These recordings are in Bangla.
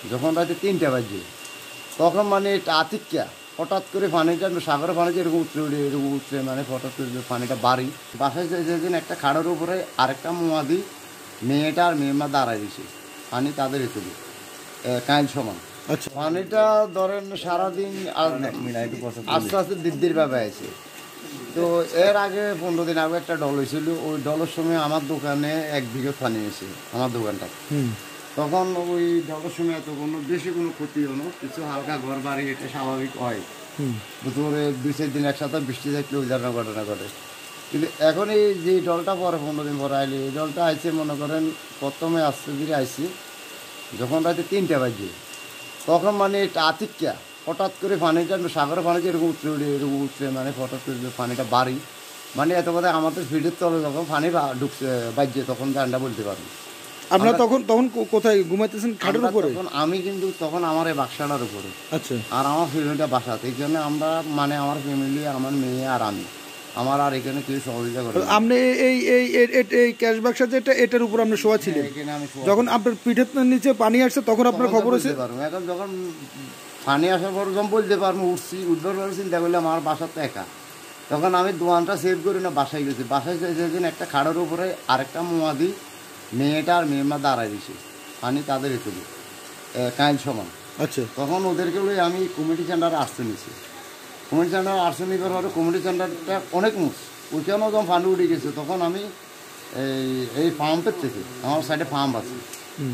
যখন রাতে ৩টা বাজে তখন মানে এটা আতিক্যা হঠাৎ করে পানিটা সাগরের পানিটা এরকম উঠছে মানে হঠাৎ করে পানিটা বাড়ি বাসায় যেদিন একটা খাড়ের উপরে আরেকটা মোয়াদি মেয়েটা আর মেয়েমা দাঁড়ায় দিছে পানি তাদের ভিতরে কাইল সমান। আচ্ছা, পানিটা ধরেন সারাদিন আস্তে আস্তে দিদির ভাবে আছে। তো এর আগে 15 দিন আগে একটা ডল হয়েছিল, ওই ডলের সময় আমার দোকানে 1 বিঘা পানি এসে আমার দোকানটা। তখন ওই ডলের সময় এত কোনো বেশি কোনো ক্ষতি হলো, কিছু হালকা ঘর বাড়ি এটা স্বাভাবিক হয়। দুপুরে 2-4 দিন একসাথে বৃষ্টি থাকলে ওই ধরনের ঘটনা ঘটে। কিন্তু এখন এই যে ডলটা পরে 15 দিন পরে আইলে এই ডলটা আইসে মনে করেন প্রথমে আস্তে ধীরে আইসি যখন রাতে 3টা বাজে তখন মানে এটা আতিক্যা হঠাৎ করে পানিটা সাগরের পানিটা এরকম উঠছে মানে হঠাৎ করে পানিটা বাড়ি মানে এত কথা আমাদের ফিল্ডের তলে যখন পানি ঢুকছে বাজছে তখন গানটা বলতে পারবো। আপনারা তখন কোথায় ঘুমাইতেছেন? খাটের উপরে? তখন আমি কিন্তু তখন আমার এই বাক্সাটার উপরে। আচ্ছা। আর আমার ফ্যামিলিটা বাসাতে, এই জন্য আমরা মানে আমার ফ্যামিলি আমার মেয়ে আর আমি, আমার আর এখানে কেউ সহযোগিতা করে। আপনি এই ক্যাশ বাক্সা যেটা এটার উপর আপনি শোয়া ছিলেন, যখন আপনার পিঠের নিচে পানি আসছে তখন আপনার খবর আছে? এখন যখন পানি আসার পর যখন বলতে পারবো উঠবার পর চিন্তা করলে আমার বাসা তো একা, তখন আমি দোকানটা সেভ করি না বাসায় গেছি। বাসায় যেদিন একটা খাড়ের উপরে আরেকটা মোয়াদি মেয়েটা আর মেয়েমা দাঁড়ায় দিছে পানি তাদের ভিতরে কাইল সমান। আচ্ছা। তখন ওদেরকে বলে আমি কমিউনিটি সেন্টারে আসতে নিয়েছি। কমিউনিটি সেন্টারে আসতে নিবার পরে কমিউনিটি সেন্টারটা অনেক মুখ ওইখানেও যখন পানি উঠে গেছে তখন আমি এই পাম্পের থেকে, আমার সাইডে পাম্প আছে,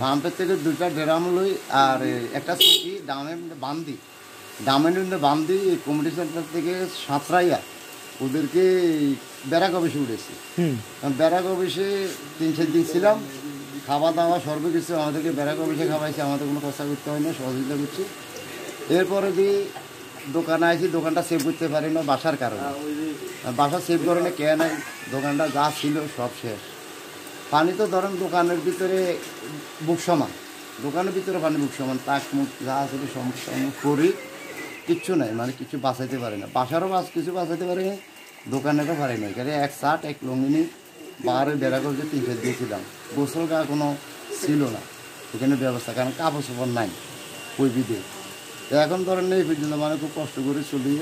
পাম্পের থেকে 2টা ড্রাম লই আর একটা চকি ডামের মধ্যে বান্ধি এই কমিউনিটি সেন্টার থেকে সাঁতরাইয়া ওদেরকে ব্যারাক অফিসে উঠেছি। ব্যারাক অফিসে 3-4 দিন ছিলাম, খাওয়া দাওয়া সর্বকিছু আমাদেরকে ব্যারাক অফিসে খাওয়াইছে, আমাদের কোনো কথা করতে হয় না, সহযোগিতা করছি। এরপরে যে দোকানে আইছি, দোকানটা সেভ করতে পারি না বাসার কারণে, বাসা সেভ করে না কে নাই, দোকানটা যা ছিল সব শেষ। পানি তো ধরেন দোকানের ভিতরে বুক সমান, দোকানের ভিতরে পানি বুক সমান, তাক মুখ যা ছিল সমস্যা করি কিচ্ছু নাই, মানে কিছু বাঁচাইতে পারে না, বাসারও কিছু বাঁচাইতে পারে না, দোকানেরও পারে না। এখানে 1 শার্ট 1 লঙ্গিনি বাহারে বেড়া করতে 3-4 দিয়েছিলাম, গোসল গা কোনো ছিল না এখানে ব্যবস্থা, কারণ কাপড় চোপড় নাই ওই বিধে। তো এখন ধরেন এই পর্যন্ত মানে খুব কষ্ট করে চলি।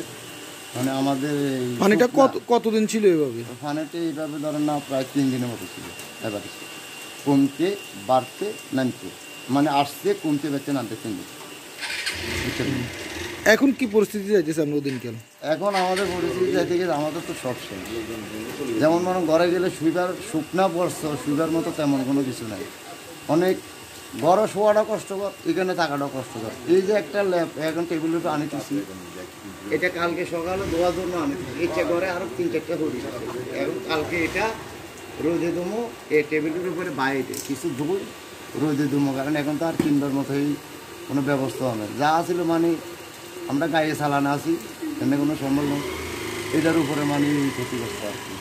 মানে আমাদের পানিটা কতদিন ছিল এইভাবে? পানিটা এইভাবে ধরেন না প্রায় 3 দিনের মতো ছিল, এবারে কমতে বাড়তে নামতে, মানে আসতে কমতে বাড়তে নামতে 3 দিন। এখন কি পরিস্থিতি যাইতেছে আমরা দিন কেন? এখন আমাদের পরিস্থিতি যাইতে গেলে আমাদের তো সব শেষ। যেমন মনে ঘরে গেলে শুকনা পড়ছে, শুইবার মতো তেমন কোনো কিছু নাই। অনেক ঘরে শোয়াটা কষ্টকর, এখানে থাকাটাও কষ্টকর। এই যে একটা ল্যাপ এখন টেবিলের উপরে আনিতেছি, এটা কালকে সকালে ধোয়ার জন্য আনিতেছি, ইচ্ছা করে আরও 3-4টা হরি এখন কালকে এটা রোদে দমো, এই টেবিলের উপরে বাইরে কিছু ধুই রোদে দমো, কারণ এখন তো আর কিনবার মতোই কোনো ব্যবস্থা হবে যা ছিল, মানে আমরা গায়ে চালানো আছি এমনি কোনো সম্ভব নয়, এটার উপরে মানে ক্ষতিগ্রস্ত আর কি।